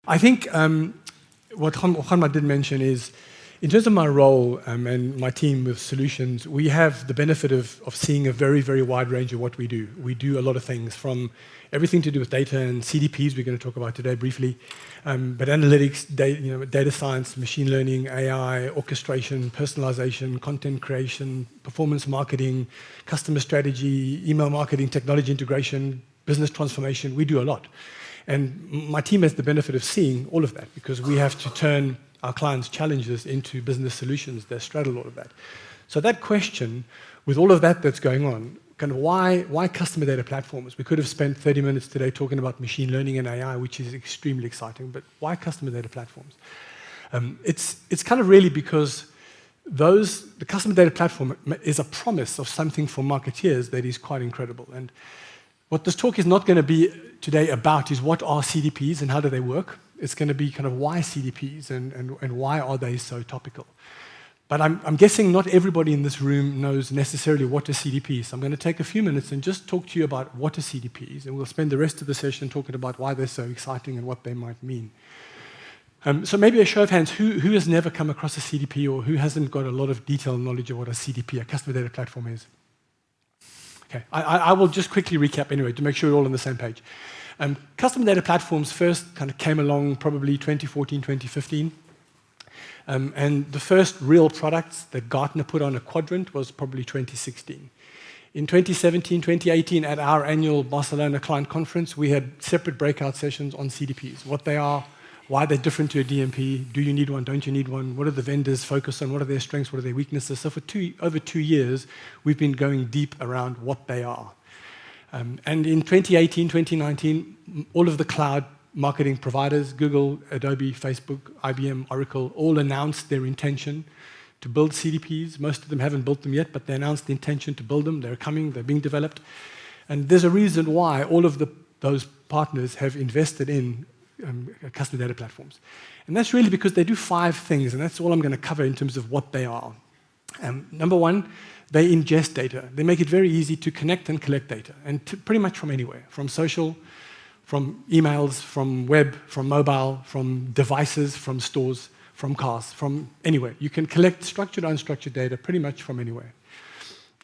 I think what Hanma did mention is, in terms of my role and my team with solutions, we have the benefit of seeing a very, very wide range of what we do. We do a lot of things, from everything to do with data and CDPs we're going to talk about today briefly, but analytics, data science, machine learning, AI, orchestration, personalization, content creation, performance marketing, customer strategy, email marketing, technology integration, business transformation. We do a lot. And my team has the benefit of seeing all of that, because we have to turn our clients' challenges into business solutions that straddle all of that. So that question, with all of that that's going on, kind of why customer data platforms? We could have spent 30 minutes today talking about machine learning and AI, which is extremely exciting, but why customer data platforms? It's kind of really because the customer data platform is a promise of something for marketeers that is quite incredible. And what this talk is not going to be today about is what are CDPs and how do they work. It's going to be kind of why CDPs and why are they so topical. But I'm guessing not everybody in this room knows necessarily what a CDP is. So I'm going to take a few minutes and just talk to you about what a CDP is, and we'll spend the rest of the session talking about why they're so exciting and what they might mean. So maybe a show of hands, who has never come across a CDP, or who hasn't got a lot of detailed knowledge of what a CDP, a customer data platform, is? Okay, I will just quickly recap anyway to make sure we're all on the same page. Customer data platforms first kind of came along probably 2014, 2015. And the first real products that Gartner put on a quadrant was probably 2016. In 2017, 2018, at our annual Barcelona client conference, we had separate breakout sessions on CDPs, what they are, why they're different to a DMP, do you need one, don't you need one, what are the vendors focus on, what are their strengths, what are their weaknesses. So for over 2 years, we've been going deep around what they are. And in 2018, 2019, all of the cloud marketing providers, Google, Adobe, Facebook, IBM, Oracle, all announced their intention to build CDPs. Most of them haven't built them yet, but they announced the intention to build them. They're coming, they're being developed. And there's a reason why all of those partners have invested in customer data platforms. And that's really because they do 5 things, and that's all I'm going to cover in terms of what they are. Number one, they ingest data. They make it very easy to connect and collect data, and pretty much from anywhere, from social, from emails, from web, from mobile, from devices, from stores, from cars, from anywhere. You can collect structured or unstructured data pretty much from anywhere.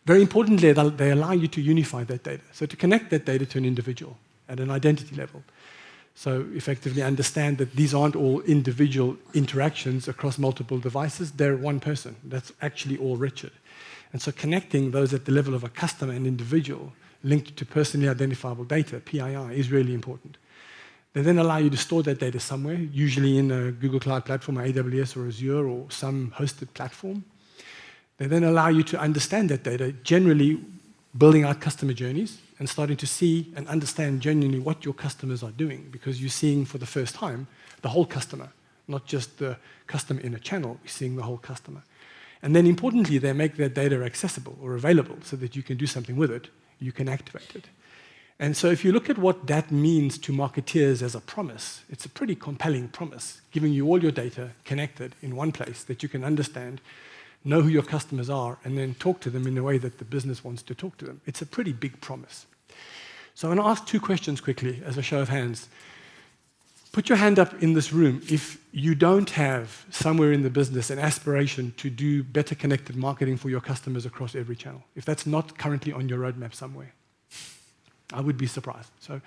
Very importantly, they allow you to unify that data. So to connect that data to an individual at an identity level. So effectively understand that these aren't all individual interactions across multiple devices. They're one person. That's actually all Richard. And so connecting those at the level of a customer and individual linked to personally identifiable data, PII, is really important. They then allow you to store that data somewhere, usually in a Google Cloud platform, or AWS or Azure, or some hosted platform. They then allow you to understand that data, generally building out customer journeys and starting to see and understand genuinely what your customers are doing, because you're seeing for the first time the whole customer, not just the customer in a channel, you're seeing the whole customer. And then importantly, they make that data accessible or available so that you can do something with it, you can activate it. And so if you look at what that means to marketeers as a promise, it's a pretty compelling promise, giving you all your data connected in one place that you can understand, know who your customers are, and then talk to them in the way that the business wants to talk to them. It's a pretty big promise. So I'm going to ask 2 questions quickly as a show of hands. Put your hand up in this room if you don't have somewhere in the business an aspiration to do better connected marketing for your customers across every channel. If that's not currently on your roadmap somewhere, I would be surprised. So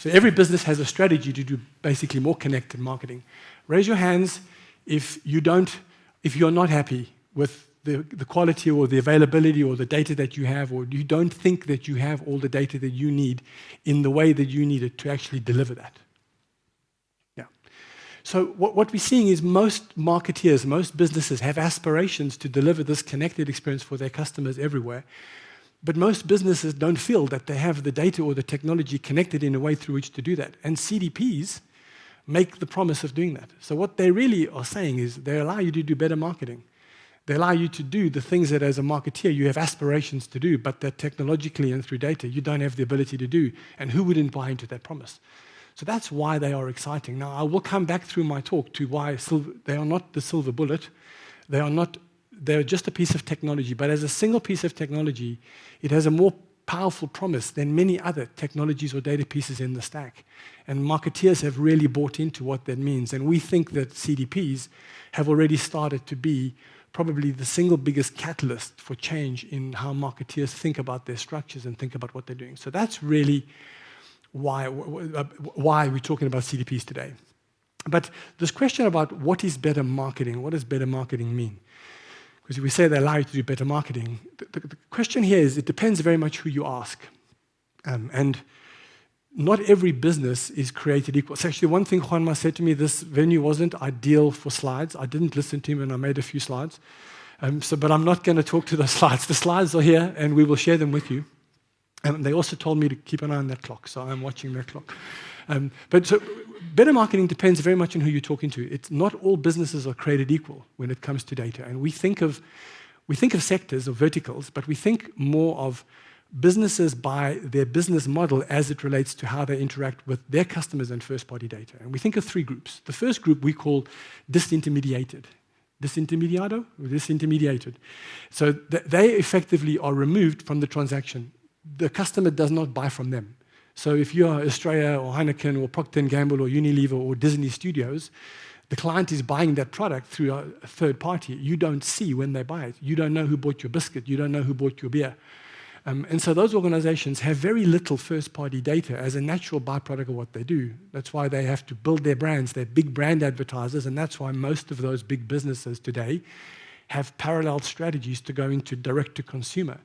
every business has a strategy to do basically more connected marketing. Raise your hands if you're not happy with the quality or the availability or the data that you have, or you don't think that you have all the data that you need in the way that you need it to actually deliver that. So what we're seeing is most marketeers, most businesses have aspirations to deliver this connected experience for their customers everywhere, but most businesses don't feel that they have the data or the technology connected in a way through which to do that. And CDPs make the promise of doing that. So what they really are saying is they allow you to do better marketing. They allow you to do the things that as a marketeer you have aspirations to do, but that technologically and through data you don't have the ability to do. And who wouldn't buy into that promise? So that's why they are exciting. Now, I will come back through my talk to why they are not the silver bullet. They're just a piece of technology. But as a single piece of technology, it has a more powerful promise than many other technologies or data pieces in the stack. And marketeers have really bought into what that means. And we think that CDPs have already started to be probably the single biggest catalyst for change in how marketeers think about their structures and think about what they're doing. So that's really why we're talking about CDPs today. But this question about what is better marketing, what does better marketing mean? Because if we say they allow you to do better marketing, the question here is it depends very much who you ask. And not every business is created equal. It's actually one thing Juanma said to me, this venue wasn't ideal for slides. I didn't listen to him and I made a few slides. But I'm not going to talk to those slides. The slides are here and we will share them with you. They also told me to keep an eye on that clock, so I'm watching that clock. But so better marketing depends very much on who you're talking to. It's not all businesses are created equal when it comes to data. And we think of sectors or verticals, but we think more of businesses by their business model as it relates to how they interact with their customers and first-party data. And we think of three groups. The first group we call disintermediated. Disintermediado or disintermediated. So they effectively are removed from the transaction. The customer does not buy from them. So if you are Australia or Heineken or Procter & Gamble or Unilever or Disney Studios, the client is buying that product through a third party. You don't see when they buy it. You don't know who bought your biscuit. You don't know who bought your beer. And so those organizations have very little first-party data as a natural byproduct of what they do. That's why they have to build their brands. They're big brand advertisers, and that's why most of those big businesses today have parallel strategies to go into direct-to-consumer.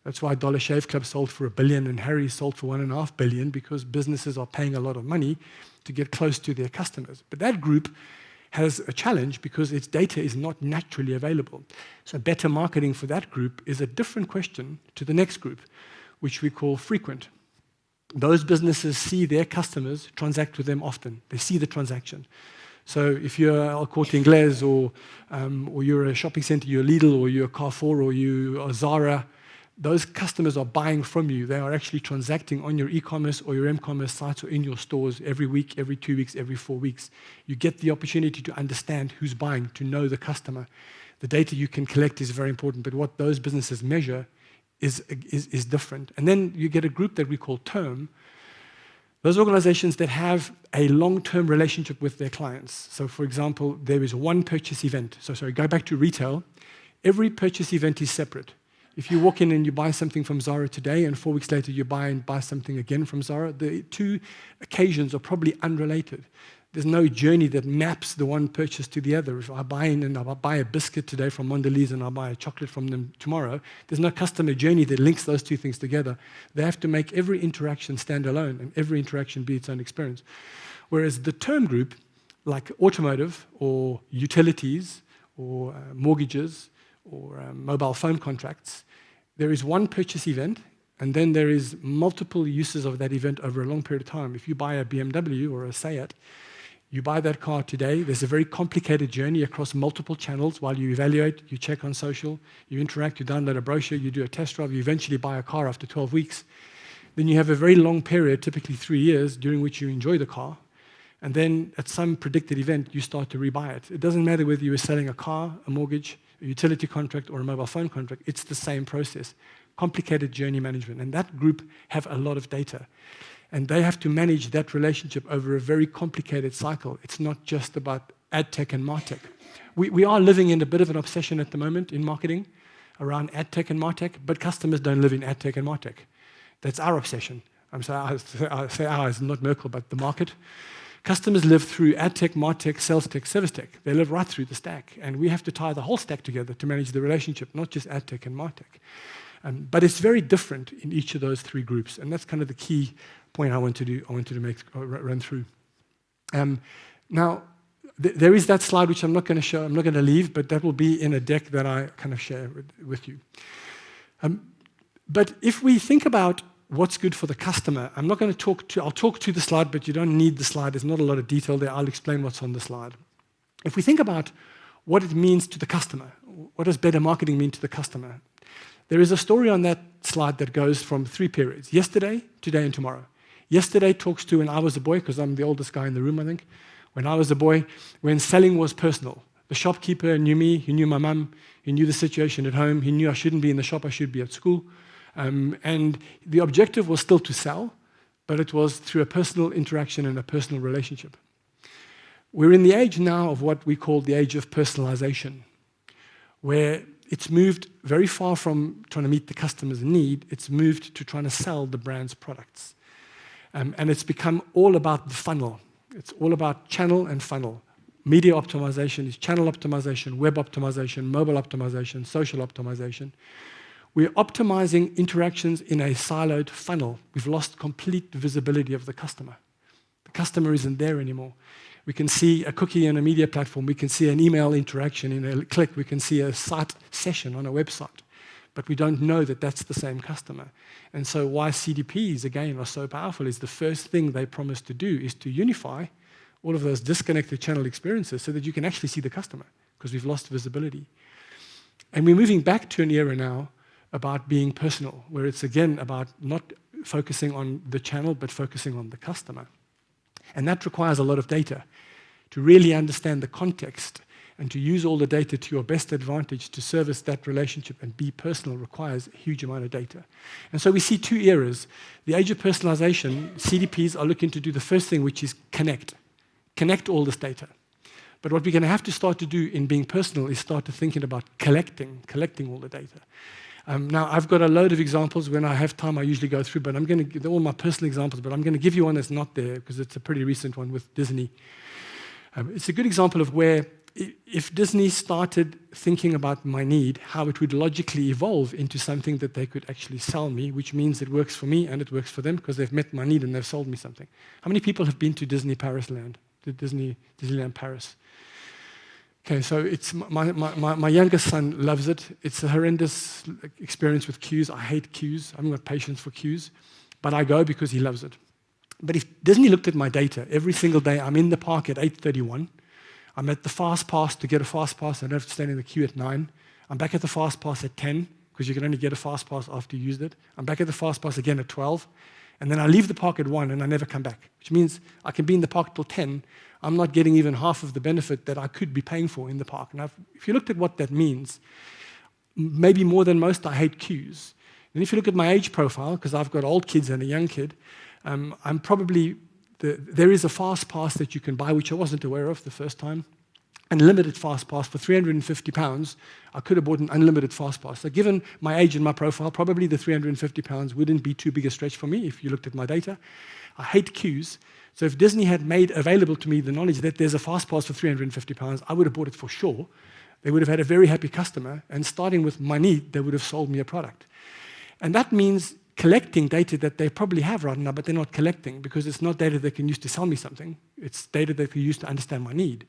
That's why Dollar Shave Club sold for $1 billion and Harry's sold for $1.5 billion, because businesses are paying a lot of money to get close to their customers. But that group has a challenge because its data is not naturally available. So better marketing for that group is a different question to the next group, which we call frequent. Those businesses see their customers transact with them often. They see the transaction. So if you're El Corte Inglés or you're a shopping center, you're Lidl, or you're Carrefour, or you are Zara, those customers are buying from you. They are actually transacting on your e-commerce or your m-commerce sites or in your stores every week, every 2 weeks, every 4 weeks. You get the opportunity to understand who's buying, to know the customer. The data you can collect is very important, but what those businesses measure is different. And then you get a group that we call term. Those organizations that have a long-term relationship with their clients. So for example, there is one purchase event. Go back to retail. Every purchase event is separate. If you walk in and you buy something from Zara today and 4 weeks later you buy something again from Zara, the two occasions are probably unrelated. There's no journey that maps the one purchase to the other. If I buy in and I buy a biscuit today from Mondelez and I buy a chocolate from them tomorrow, there's no customer journey that links those two things together. They have to make every interaction stand alone and every interaction be its own experience. Whereas the term group, like automotive or utilities or mortgages, or mobile phone contracts, there is one purchase event, and then there is multiple uses of that event over a long period of time. If you buy a BMW or a Seat, you buy that car today, there's a very complicated journey across multiple channels while you evaluate, you check on social, you interact, you download a brochure, you do a test drive, you eventually buy a car after 12 weeks. Then you have a very long period, typically 3 years, during which you enjoy the car. And then at some predicted event, you start to rebuy it. It doesn't matter whether you were selling a car, a mortgage, a utility contract, or a mobile phone contract. It's the same process. Complicated journey management. And that group have a lot of data. And they have to manage that relationship over a very complicated cycle. It's not just about ad tech and martech. We are living in a bit of an obsession at the moment in marketing around ad tech and martech, but customers don't live in ad tech and martech. That's our obsession. I say ours, not Merkle, but the market. Customers live through ad tech, martech, sales tech, service tech. They live right through the stack. And we have to tie the whole stack together to manage the relationship, not just ad tech and martech. But it's very different in each of those three groups. And that's kind of the run through. Now, there is that slide which I'm not going to show, I'm not going to leave, but that will be in a deck that I kind of share with you. But if we think about what's good for the customer, I'll talk to the slide, but you don't need the slide. There's not a lot of detail there. I'll explain what's on the slide. If we think about what it means to the customer, what does better marketing mean to the customer? There is a story on that slide that goes from 3 periods: yesterday, today, and tomorrow. Yesterday talks to when I was a boy, because I'm the oldest guy in the room, I think. When I was a boy, when selling was personal. The shopkeeper knew me, he knew my mum, he knew the situation at home, he knew I shouldn't be in the shop, I should be at school. And the objective was still to sell, but it was through a personal interaction and a personal relationship. We're in the age now of what we call the age of personalization, where it's moved very far from trying to meet the customer's need. It's moved to trying to sell the brand's products. And it's become all about the funnel. It's all about channel and funnel. Media optimization is channel optimization, web optimization, mobile optimization, social optimization. We're optimizing interactions in a siloed funnel. We've lost complete visibility of the customer. The customer isn't there anymore. We can see a cookie on a media platform. We can see an email interaction in a click. We can see a site session on a website. But we don't know that that's the same customer. And so why CDPs, again, are so powerful is the first thing they promise to do is to unify all of those disconnected channel experiences so that you can actually see the customer, because we've lost visibility. And we're moving back to an era now about being personal, where it's again about not focusing on the channel, but focusing on the customer. And that requires a lot of data to really understand the context and to use all the data to your best advantage to service that relationship and be personal requires a huge amount of data. And so we see two eras. The age of personalization, CDPs are looking to do the first thing, which is connect all this data. But what we're going to have to start to do in being personal is start to thinking about collecting all the data. Now, I've got a load of examples. When I have time, I usually go through, but I'm going to give all my personal examples, but I'm going to give you one that's not there because it's a pretty recent one with Disney. It's a good example of where if Disney started thinking about my need, how it would logically evolve into something that they could actually sell me, which means it works for me and it works for them because they've met my need and they've sold me something. How many people have been to Disney Parisland, to Disneyland Paris? Okay, so it's my youngest son loves it. It's a horrendous experience with queues. I hate queues. I haven't got patience for queues, but I go because he loves it. But if Disney looked at my data, every single day I'm in the park at 8:31. I'm at the fast pass to get a fast pass. I don't have to stand in the queue at 9. I'm back at the fast pass at 10 because you can only get a fast pass after you used it. I'm back at the fast pass again at 12. And then I leave the park at 1 and I never come back, which means I can be in the park till 10. I'm not getting even half of the benefit that I could be paying for in the park. Now, if you looked at what that means, maybe more than most, I hate queues. And if you look at my age profile, because I've got old kids and a young kid, I'm probably, there is a fast pass that you can buy, which I wasn't aware of the first time, unlimited fast pass for £350. I could have bought an unlimited fast pass. So given my age and my profile, probably the £350 wouldn't be too big a stretch for me if you looked at my data. I hate queues. So if Disney had made available to me the knowledge that there's a fast pass for £350, I would have bought it for sure. They would have had a very happy customer, and starting with my need, they would have sold me a product. And that means collecting data that they probably have right now, but they're not collecting because it's not data they can use to sell me something. It's data they can use to understand my need.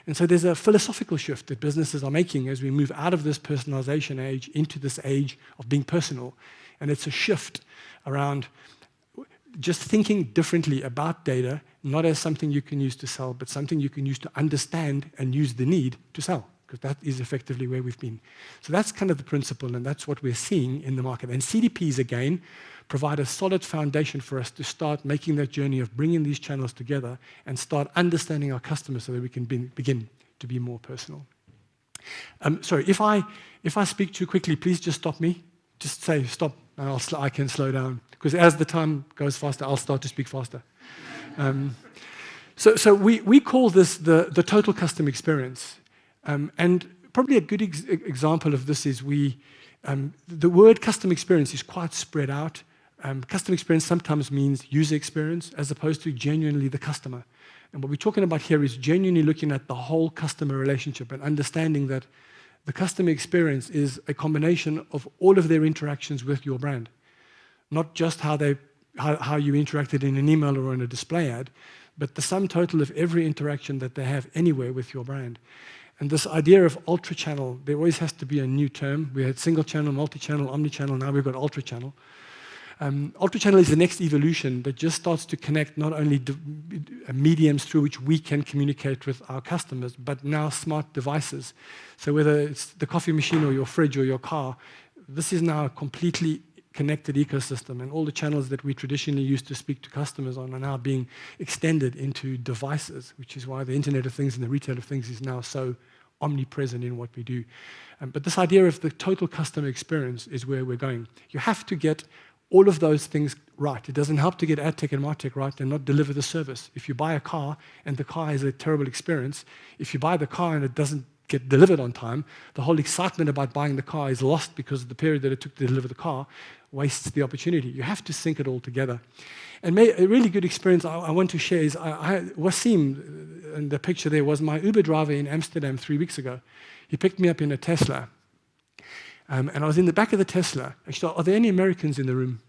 And so there's a philosophical shift that businesses are making as we move out of this personalization age into this age of being personal. And it's a shift around just thinking differently about data, not as something you can use to sell, but something you can use to understand and use the need to sell, because that is effectively where we've been. So that's kind of the principle, and that's what we're seeing in the market. And CDPs, again, provide a solid foundation for us to start making that journey of bringing these channels together and start understanding our customers so that we can begin to be more personal. Sorry, if I speak too quickly, please just stop me. Just say stop, and I can slow down. Because as the time goes faster, I'll start to speak faster. So we call this the total customer experience. And probably a good example of this is the word customer experience is quite spread out. Customer experience sometimes means user experience as opposed to genuinely the customer. And what we're talking about here is genuinely looking at the whole customer relationship and understanding that the customer experience is a combination of all of their interactions with your brand. Not just how you interacted in an email or in a display ad, but the sum total of every interaction that they have anywhere with your brand. And this idea of ultra-channel, there always has to be a new term. We had single-channel, multi-channel, omni-channel, now we've got ultra-channel. Ultra-channel is the next evolution that just starts to connect not only mediums through which we can communicate with our customers, but now smart devices. So whether it's the coffee machine or your fridge or your car, this is now a completely connected ecosystem, and all the channels that we traditionally used to speak to customers on are now being extended into devices, which is why the Internet of Things and the Retail of Things is now so omnipresent in what we do. But this idea of the total customer experience is where we're going. You have to get all of those things right. It doesn't help to get ad tech and martech right and not deliver the service. If you buy a car and the car has a terrible experience, if you buy the car and it doesn't get delivered on time, the whole excitement about buying the car is lost because of the period that it took to deliver the car wastes the opportunity. You have to sync it all together. And a really good experience I want to share is Wasim, and the picture there was my Uber driver in Amsterdam 3 weeks ago. He picked me up in a Tesla. And I was in the back of the Tesla. Actually, are there any Americans in the room?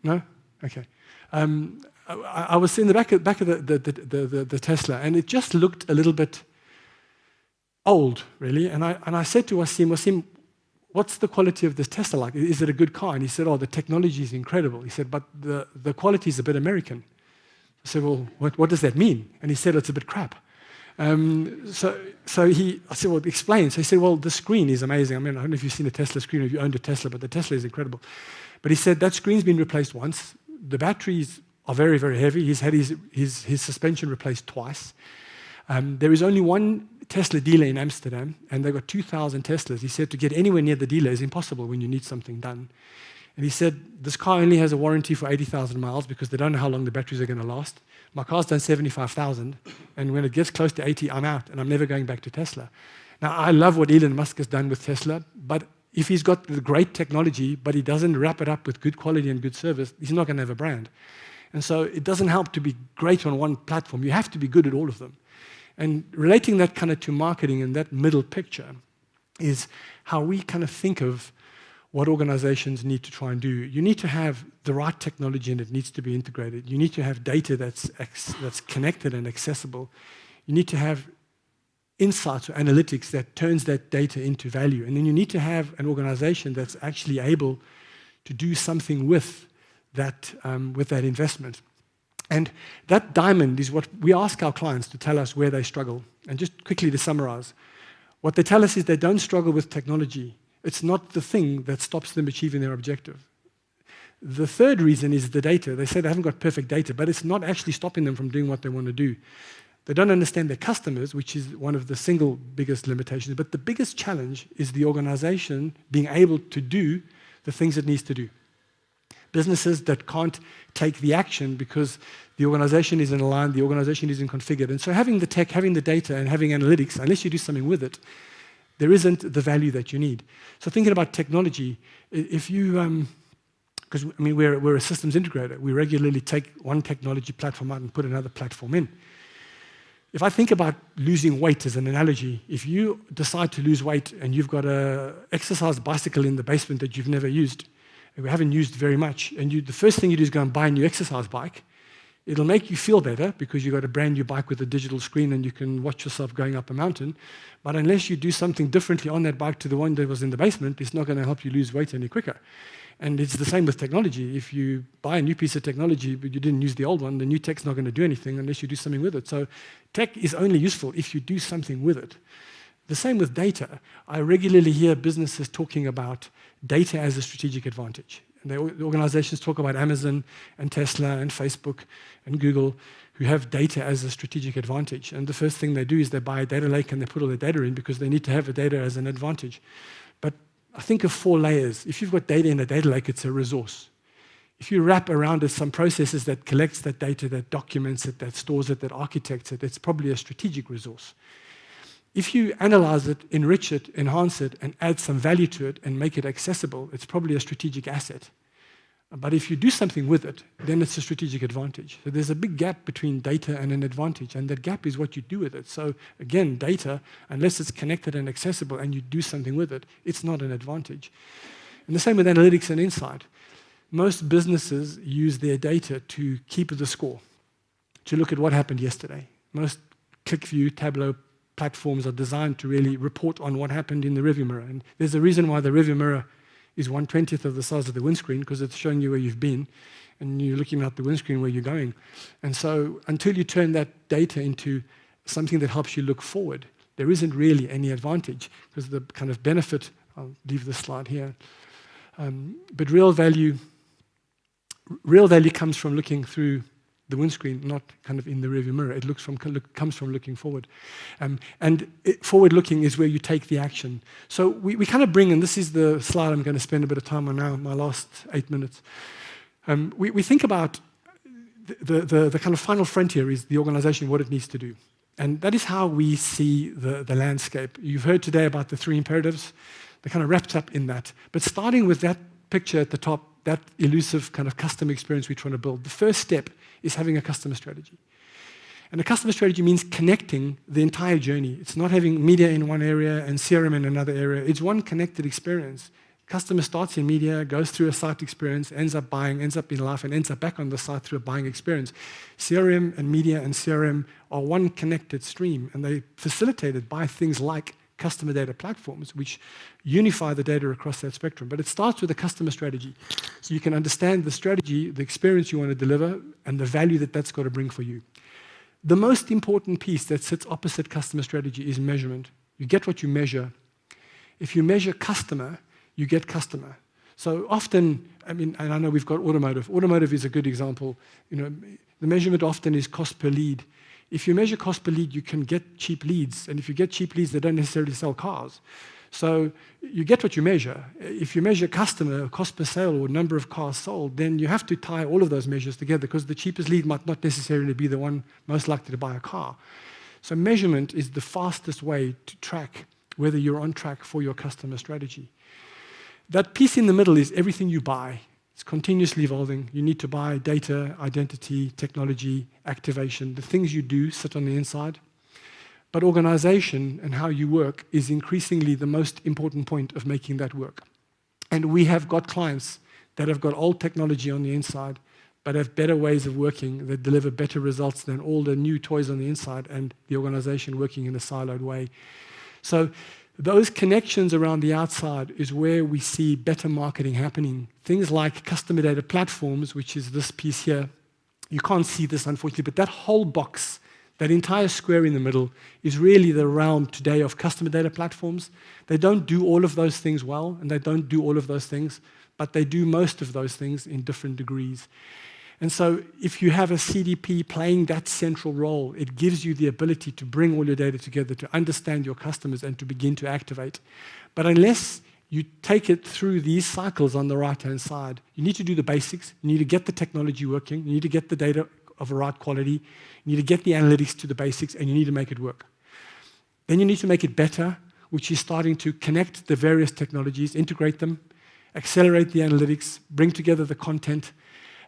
No? Okay. I was in the back of the Tesla, and it just looked a little bit old, really. And I said to Wasim, what's the quality of this Tesla like? Is it a good car? And he said, the technology is incredible. He said, but the quality is a bit American. I said, well, what does that mean? And he said, it's a bit crap. I said, well, explain. So he said, well, the screen is amazing. I mean, I don't know if you've seen a Tesla screen or if you owned a Tesla, but the Tesla is incredible. But he said that screen's been replaced once. The batteries are very, very heavy. He's had his suspension replaced twice. There is only one Tesla dealer in Amsterdam, and they've got 2,000 Teslas. He said to get anywhere near the dealer is impossible when you need something done. And he said, this car only has a warranty for 80,000 miles because they don't know how long the batteries are going to last. My car's done 75,000, and when it gets close to 80, I'm out, and I'm never going back to Tesla. Now, I love what Elon Musk has done with Tesla, but if he's got the great technology, but he doesn't wrap it up with good quality and good service, he's not going to have a brand. And so it doesn't help to be great on one platform. You have to be good at all of them. And relating that kind of to marketing and that middle picture is how we kind of think of what organizations need to try and do. You need to have the right technology and it needs to be integrated. You need to have data that's connected and accessible. You need to have insights or analytics that turns that data into value. And then you need to have an organization that's actually able to do something with that investment. And that diamond is what we ask our clients to tell us where they struggle. And just quickly to summarize, what they tell us is they don't struggle with technology. It's not the thing that stops them achieving their objective. The third reason is the data. They say they haven't got perfect data, but it's not actually stopping them from doing what they want to do. They don't understand their customers, which is one of the single biggest limitations. But the biggest challenge is the organization being able to do the things it needs to do. Businesses that can't take the action because the organization isn't aligned, the organization isn't configured. And so having the tech, having the data, and having analytics, unless you do something with it, there isn't the value that you need. So thinking about technology, if you, because I mean we're a systems integrator, we regularly take one technology platform out and put another platform in. If I think about losing weight as an analogy, if you decide to lose weight and you've got an exercise bicycle in the basement that you've never used, and we haven't used very much, and the first thing you do is go and buy a new exercise bike, it'll make you feel better because you've got a brand new bike with a digital screen and you can watch yourself going up a mountain. But unless you do something differently on that bike to the one that was in the basement, it's not going to help you lose weight any quicker. And it's the same with technology. If you buy a new piece of technology but you didn't use the old one, the new tech's not going to do anything unless you do something with it. So tech is only useful if you do something with it. The same with data. I regularly hear businesses talking about data as a strategic advantage. And the organizations talk about Amazon and Tesla and Facebook and Google who have data as a strategic advantage. And the first thing they do is they buy a data lake and they put all their data in because they need to have the data as an advantage. But I think of 4 layers. If you've got data in a data lake, it's a resource. If you wrap around it some processes that collects that data, that documents it, that stores it, that architects it, it's probably a strategic resource. If you analyze it, enrich it, enhance it, and add some value to it and make it accessible, it's probably a strategic asset. But if you do something with it, then it's a strategic advantage. So there's a big gap between data and an advantage, and that gap is what you do with it. So again, data, unless it's connected and accessible and you do something with it, it's not an advantage. And the same with analytics and insight. Most businesses use their data to keep the score, to look at what happened yesterday. Most ClickView, Tableau platforms are designed to really report on what happened in the rearview mirror. And there's a reason why the rearview mirror is 1/20th of the size of the windscreen, because it's showing you where you've been, and you're looking out the windscreen where you're going. And so until you turn that data into something that helps you look forward, there isn't really any advantage, because the kind of benefit, I'll leave this slide here, but real value comes from looking through the windscreen, not kind of in the rearview mirror. It comes from looking forward. Forward-looking is where you take the action. So we kind of bring, and this is the slide I'm going to spend a bit of time on now, my last 8 minutes. We think about the kind of final frontier is the organization, what it needs to do. And that is how we see the landscape. You've heard today about the 3 imperatives. They're kind of wrapped up in that. But starting with that picture at the top, that elusive kind of customer experience we're trying to build, the first step is having a customer strategy. And a customer strategy means connecting the entire journey. It's not having media in one area and CRM in another area. It's one connected experience. Customer starts in media, goes through a site experience, ends up buying, ends up in life, and ends up back on the site through a buying experience. CRM and media and CRM are one connected stream, and they're facilitated by things like customer data platforms, which unify the data across that spectrum. But it starts with a customer strategy. So you can understand the strategy, the experience you want to deliver, and the value that that's got to bring for you. The most important piece that sits opposite customer strategy is measurement. You get what you measure. If you measure customer, you get customer. So often, and I know we've got automotive. Automotive is a good example. The measurement often is cost per lead. If you measure cost per lead, you can get cheap leads. And if you get cheap leads, they don't necessarily sell cars. So you get what you measure. If you measure customer, cost per sale, or number of cars sold, then you have to tie all of those measures together because the cheapest lead might not necessarily be the one most likely to buy a car. So measurement is the fastest way to track whether you're on track for your customer strategy. That piece in the middle is everything you buy. It's continuously evolving. You need to buy data, identity, technology, activation. The things you do sit on the inside. But organization and how you work is increasingly the most important point of making that work. And we have got clients that have got old technology on the inside, but have better ways of working that deliver better results than all the new toys on the inside and the organization working in a siloed way. So those connections around the outside is where we see better marketing happening. Things like customer data platforms, which is this piece here. You can't see this, unfortunately, but that whole box, that entire square in the middle, is really the realm today of customer data platforms. They don't do all of those things well, and they don't do all of those things, but they do most of those things in different degrees. And so if you have a CDP playing that central role, it gives you the ability to bring all your data together, to understand your customers, and to begin to activate. But unless you take it through these cycles on the right-hand side, you need to do the basics. You need to get the technology working. You need to get the data of a right quality. You need to get the analytics to the basics, and you need to make it work. Then you need to make it better, which is starting to connect the various technologies, integrate them, accelerate the analytics, bring together the content,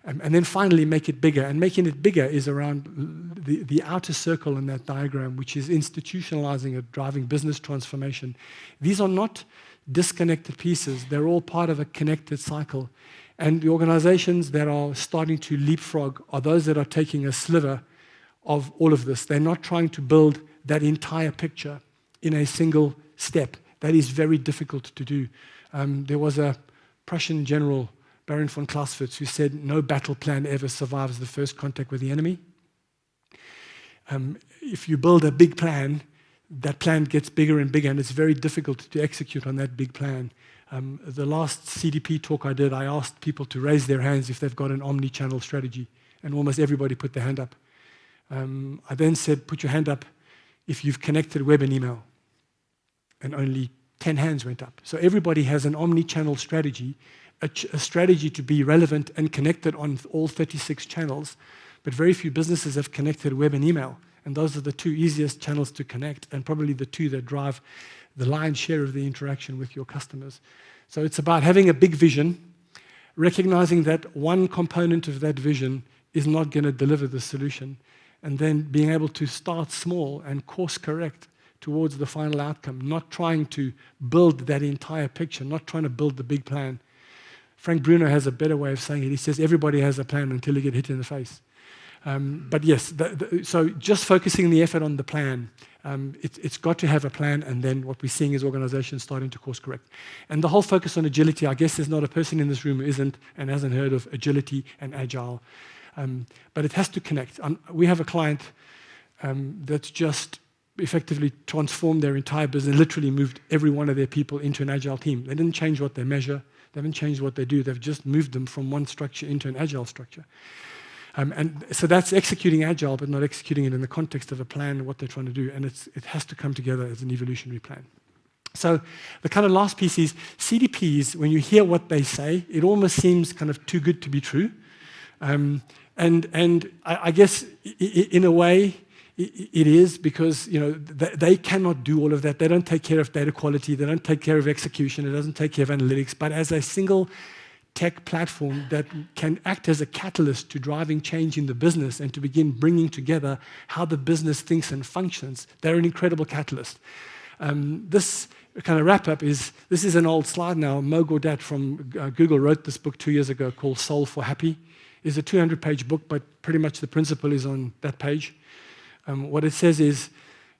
and then finally make it bigger. And making it bigger is around the outer circle in that diagram, which is institutionalizing it, driving business transformation. These are not disconnected pieces. They're all part of a connected cycle. And the organizations that are starting to leapfrog are those that are taking a sliver of all of this. They're not trying to build that entire picture in a single step. That is very difficult to do. There was a Prussian general, Baron von Clausewitz, who said, no battle plan ever survives the first contact with the enemy. If you build a big plan, that plan gets bigger and bigger, and it's very difficult to execute on that big plan. The last CDP talk I did, I asked people to raise their hands if they've got an omni-channel strategy, and almost everybody put their hand up. I then said, put your hand up if you've connected web and email, and only 10 hands went up. So everybody has an omni-channel strategy, a strategy to be relevant and connected on all 36 channels, but very few businesses have connected web and email, and those are the two easiest channels to connect, and probably the two that drive the lion's share of the interaction with your customers. So it's about having a big vision, recognizing that one component of that vision is not going to deliver the solution, and then being able to start small and course correct towards the final outcome, not trying to build that entire picture, not trying to build the big plan. Frank Bruno has a better way of saying it. He says everybody has a plan until you get hit in the face. But yes, so just focusing the effort on the plan, it's got to have a plan, and then what we're seeing is organizations starting to course correct. And the whole focus on agility, I guess there's not a person in this room who isn't and hasn't heard of agility and agile. But it has to connect. We have a client that's just effectively transformed their entire business, literally moved every one of their people into an agile team. They didn't change what they measure. They haven't changed what they do. They've just moved them from one structure into an agile structure. And so that's executing agile, but not executing it in the context of a plan and what they're trying to do. And it has to come together as an evolutionary plan. So the kind of last piece is CDPs, when you hear what they say, it almost seems kind of too good to be true. And I guess in a way, it is, because they cannot do all of that. They don't take care of data quality. They don't take care of execution. It doesn't take care of analytics. But as a single tech platform that can act as a catalyst to driving change in the business and to begin bringing together how the business thinks and functions, they're an incredible catalyst. This kind of wrap-up this is an old slide now. Mo Gaudat from Google wrote this book 2 years ago called Solve for Happy. It's a 200-page book, but pretty much the principle is on that page. What it says is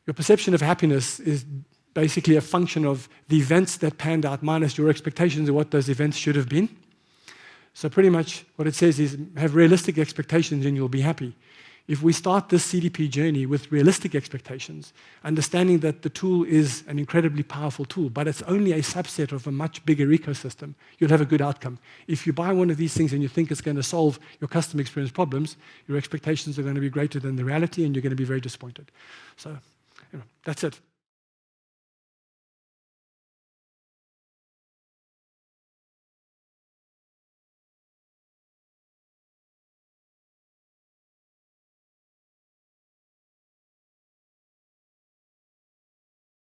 your perception of happiness is basically a function of the events that panned out minus your expectations of what those events should have been. So pretty much what it says is have realistic expectations and you'll be happy. If we start this CDP journey with realistic expectations, understanding that the tool is an incredibly powerful tool, but it's only a subset of a much bigger ecosystem, you'll have a good outcome. If you buy one of these things and you think it's going to solve your customer experience problems, your expectations are going to be greater than the reality and you're going to be very disappointed. So, that's it.